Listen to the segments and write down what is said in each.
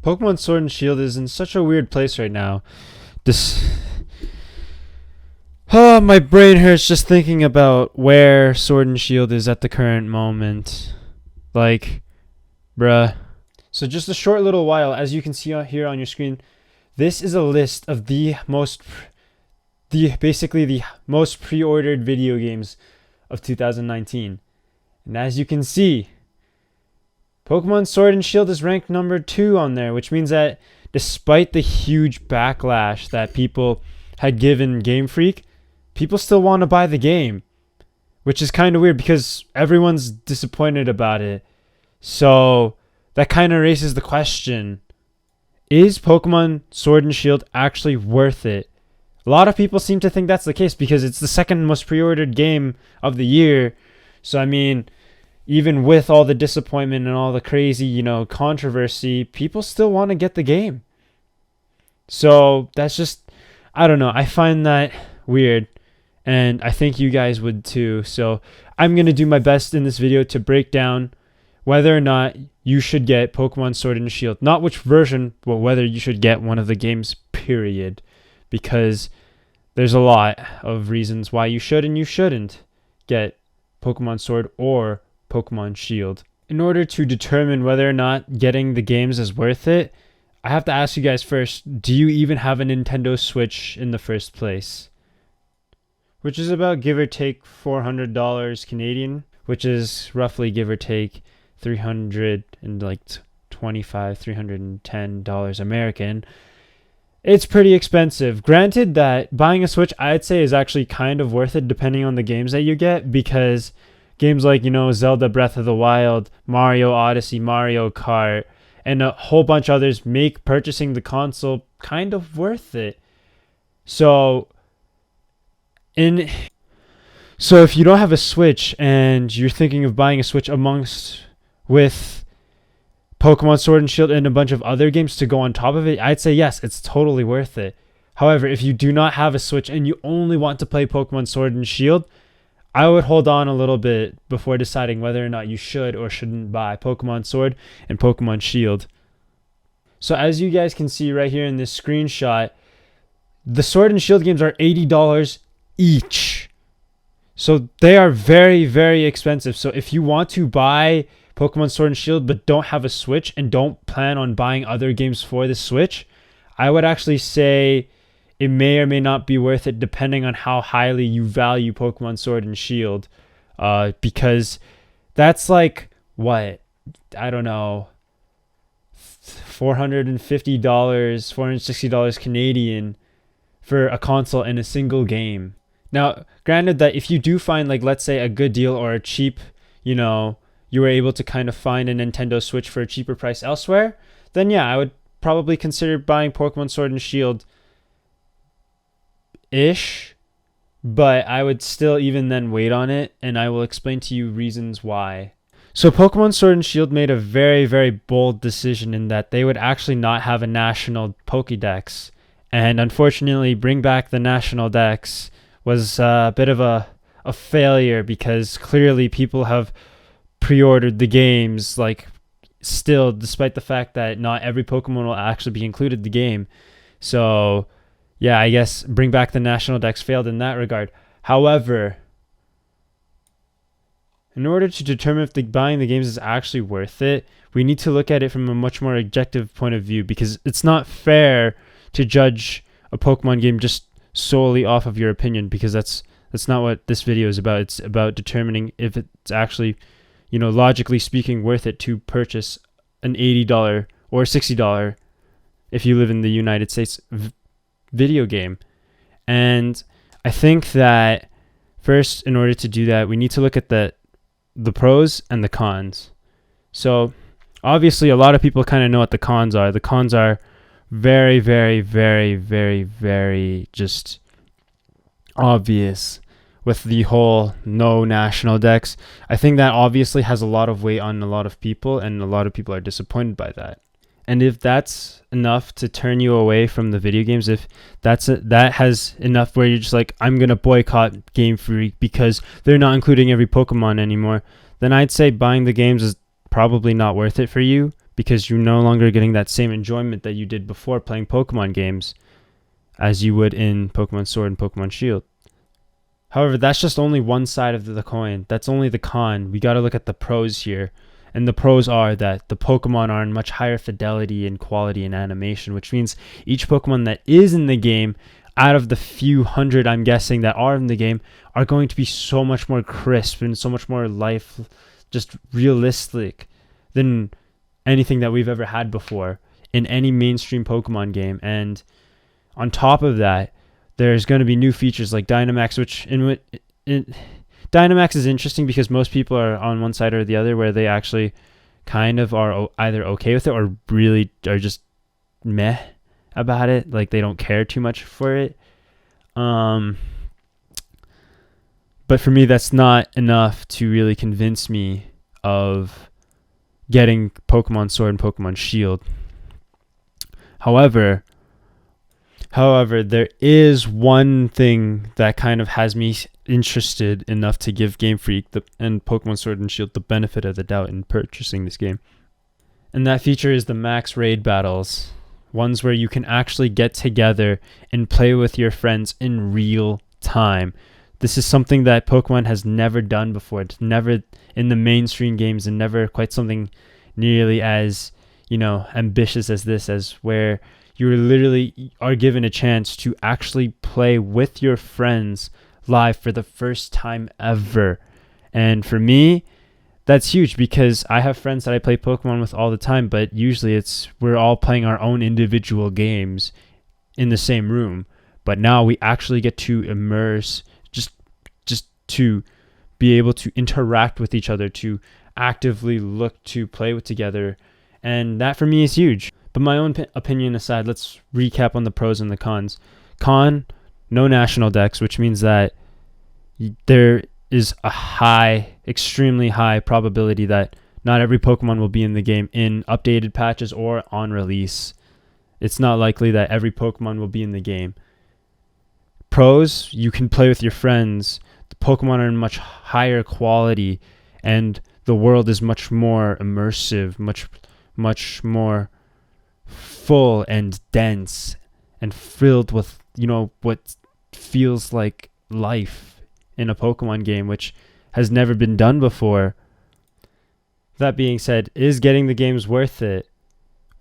Pokemon Sword and Shield is in such a weird place right now. This, oh, my brain hurts just thinking about where Sword and Shield is at the current moment. Like, bruh. So just a short little while, as you can see here on your screen, this is a list of basically the most pre-ordered video games of 2019. And as you can see, Pokemon Sword and Shield is ranked number 2 on there, which means that despite the huge backlash that people had given Game Freak, people still want to buy the game, which is kind of weird because everyone's disappointed about it. So that kind of raises the question, is Pokemon Sword and Shield actually worth it? A lot of people seem to think that's the case because it's the second most pre-ordered game of the year. So I mean, even with all the disappointment and all the crazy, controversy, people still want to get the game. So that's just, I don't know. I find that weird. And I think you guys would too. So I'm going to do my best in this video to break down whether or not you should get Pokemon Sword and Shield. Not which version, but whether you should get one of the games, period. Because there's a lot of reasons why you should and you shouldn't get Pokemon Sword or Pokemon Shield. In order to determine whether or not getting the games is worth it, I have to ask you guys first, do you even have a Nintendo Switch in the first place? Which is about give or take $400 Canadian, which is roughly give or take $310 American. It's pretty expensive. Granted that buying a Switch, I'd say, is actually kind of worth it depending on the games that you get, because games like, Zelda Breath of the Wild, Mario Odyssey, Mario Kart, and a whole bunch others make purchasing the console kind of worth it. So if you don't have a Switch and you're thinking of buying a Switch with Pokemon Sword and Shield and a bunch of other games to go on top of it, I'd say yes, it's totally worth it. However, if you do not have a Switch and you only want to play Pokemon Sword and Shield, I would hold on a little bit before deciding whether or not you should or shouldn't buy Pokemon Sword and Pokemon Shield. So as you guys can see right here in this screenshot, the Sword and Shield games are $80 each. So they are very, very expensive. So if you want to buy Pokemon Sword and Shield but don't have a Switch and don't plan on buying other games for the Switch, I would actually say it may or may not be worth it depending on how highly you value Pokemon Sword and Shield. Because that's like, what? I don't know, $450, $460 Canadian for a console and a single game. Now, granted that if you do find, like, let's say a good deal or a cheap, you were able to kind of find a Nintendo Switch for a cheaper price elsewhere, then yeah, I would probably consider buying Pokemon Sword and Shield ish, but I would still even then wait on it, and I will explain to you reasons why. So Pokemon Sword and Shield made a very, very bold decision in that they would actually not have a national Pokédex, and unfortunately bring back the national Dex was a bit of a failure, because clearly people have pre-ordered the games, like, still, despite the fact that not every Pokemon will actually be included in the game. So yeah, I guess bring back the national Dex failed in that regard. However, in order to determine if buying the games is actually worth it, we need to look at it from a much more objective point of view, because it's not fair to judge a Pokemon game just solely off of your opinion, because that's not what this video is about. It's about determining if it's actually, logically speaking, worth it to purchase an $80 or $60, if you live in the United States, video game. And I think that first, in order to do that, we need to look at the pros and the cons. So obviously a lot of people kind of know what the cons are. The cons are very, very, very, very, very just obvious with the whole no national Dex. I think that obviously has a lot of weight on a lot of people, and a lot of people are disappointed by that. And if that's enough to turn you away from the video games, if that has enough where you're just like, I'm going to boycott Game Freak because they're not including every Pokemon anymore, then I'd say buying the games is probably not worth it for you, because you're no longer getting that same enjoyment that you did before playing Pokemon games as you would in Pokemon Sword and Pokemon Shield. However, that's just only one side of the coin. That's only the con. We got to look at the pros here. And the pros are that the Pokemon are in much higher fidelity and quality and animation, which means each Pokemon that is in the game, out of the few hundred I'm guessing that are in the game, are going to be so much more crisp and so much more just realistic than anything that we've ever had before in any mainstream Pokemon game. And on top of that, there's going to be new features like Dynamax, which Dynamax is interesting because most people are on one side or the other, where they actually kind of are either okay with it or really are just meh about it. Like they don't care too much for it. But for me, that's not enough to really convince me of getting Pokemon Sword and Pokemon Shield. However, there is one thing that kind of has me interested enough to give Game Freak and Pokemon Sword and Shield the benefit of the doubt in purchasing this game. And that feature is the max raid battles. Ones where you can actually get together and play with your friends in real time. This is something that Pokemon has never done before. It's never in the mainstream games, and never quite something nearly as, ambitious as this, as where you literally are given a chance to actually play with your friends live for the first time ever. And for me, that's huge because I have friends that I play Pokemon with all the time, but usually we're all playing our own individual games in the same room. But now we actually get to immerse, just to be able to interact with each other, to actively look to play with together. And that for me is huge. But my own opinion aside, let's recap on the pros and the cons. Con, no national dex, which means that there is a extremely high probability that not every Pokemon will be in the game in updated patches or on release. It's not likely that every Pokemon will be in the game. Pros, you can play with your friends. The Pokemon are in much higher quality, and the world is much more immersive, much more full and dense and filled with, what feels like life in a Pokemon game, which has never been done before. That being said, is getting the games worth it?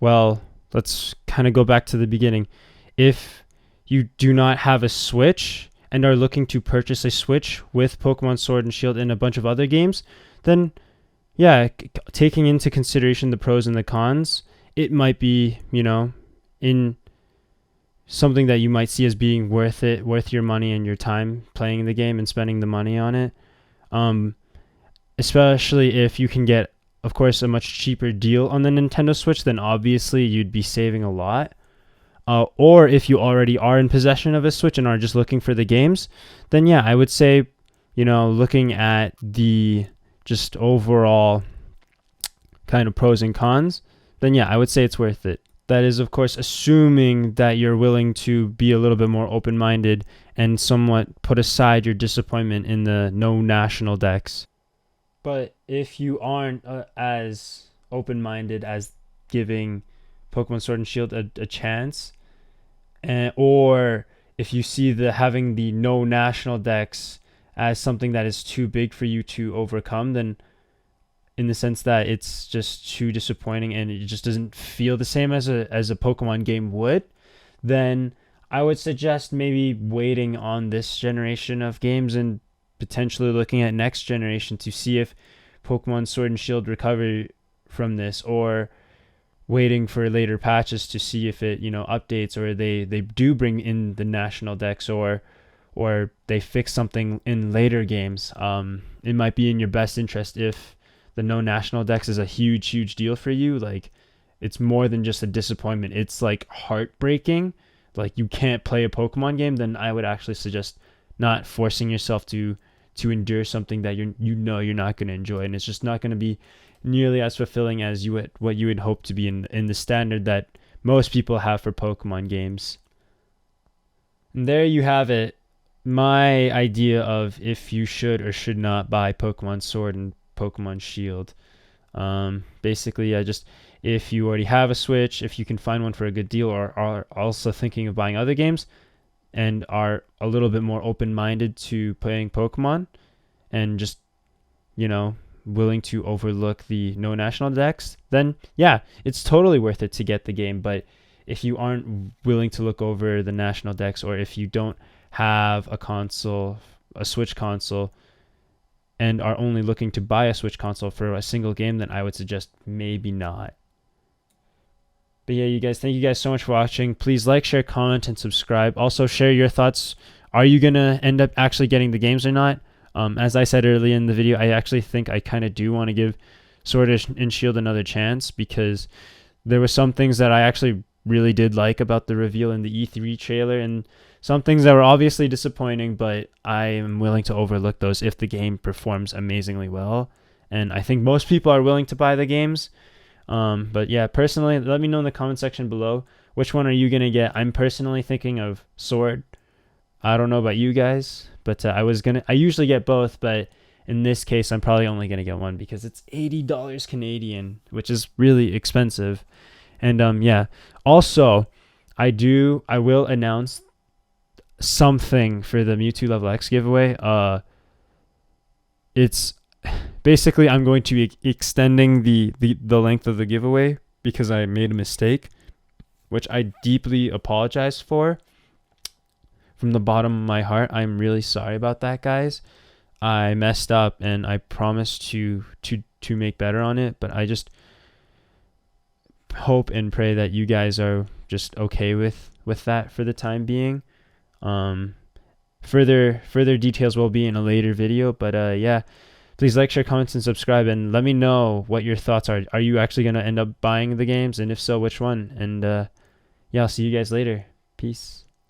Well, let's kind of go back to the beginning. If you do not have a Switch and are looking to purchase a Switch with Pokemon Sword and Shield and a bunch of other games, then yeah, taking into consideration the pros and the cons, it might be, in something that you might see as being worth your money and your time playing the game and spending the money on it. Especially if you can get, of course, a much cheaper deal on the Nintendo Switch, then obviously you'd be saving a lot. Or if you already are in possession of a Switch and are just looking for the games, then yeah, I would say, looking at the just overall kind of pros and cons, then yeah, I would say it's worth it. That is, of course, assuming that you're willing to be a little bit more open-minded and somewhat put aside your disappointment in the no national decks. But if you aren't as open-minded as giving Pokemon Sword and Shield a chance, or if you see having the no national decks as something that is too big for you to overcome, then in the sense that it's just too disappointing and it just doesn't feel the same as a Pokemon game would, then I would suggest maybe waiting on this generation of games and potentially looking at next generation to see if Pokemon Sword and Shield recover from this, or waiting for later patches to see if it updates, or they do bring in the national decks, or they fix something in later games. It might be in your best interest if the no national decks is a huge deal for you. Like, it's more than just a disappointment, it's like heartbreaking, like you can't play a Pokemon game, then I would actually suggest not forcing yourself to endure something that you're not going to enjoy, and it's just not going to be nearly as fulfilling as what you would hope to be in the standard that most people have for Pokemon games. And there you have it, my idea of if you should or should not buy Pokemon Sword and Pokemon Shield. Basically, if you already have a Switch, if you can find one for a good deal, or are also thinking of buying other games and are a little bit more open-minded to playing Pokemon and just, willing to overlook the no national decks, then yeah, it's totally worth it to get the game. But if you aren't willing to look over the national decks, or if you don't have a Switch console, and are only looking to buy a Switch console for a single game, then I would suggest maybe not. But yeah, you guys, thank you guys so much for watching. Please like, share, comment, and subscribe. Also, share your thoughts. Are you going to end up actually getting the games or not? As I said earlier in the video, I actually think I kind of do want to give Sword and Shield another chance, because there were some things that I actually really did like about the reveal in the E3 trailer, and some things that were obviously disappointing, but I am willing to overlook those if the game performs amazingly well. And I think most people are willing to buy the games. But yeah, personally, let me know in the comment section below, which one are you going to get? I'm personally thinking of Sword. I don't know about you guys, but I usually get both, but in this case, I'm probably only going to get one because it's $80 Canadian, which is really expensive. And yeah, also, I will announce something for the Mewtwo Level X giveaway. It's basically, I'm going to be extending the length of the giveaway because I made a mistake, which I deeply apologize for. From the bottom of my heart, I'm really sorry about that, guys. I messed up, and I promise to make better on it, but I just hope and pray that you guys are just okay with that for the time being. Further details will be in a later video, but yeah, please like, share, comment, and subscribe, and let me know what your thoughts are. Are you actually going to end up buying the games, and if so, which one? And yeah, I'll see you guys later. Peace.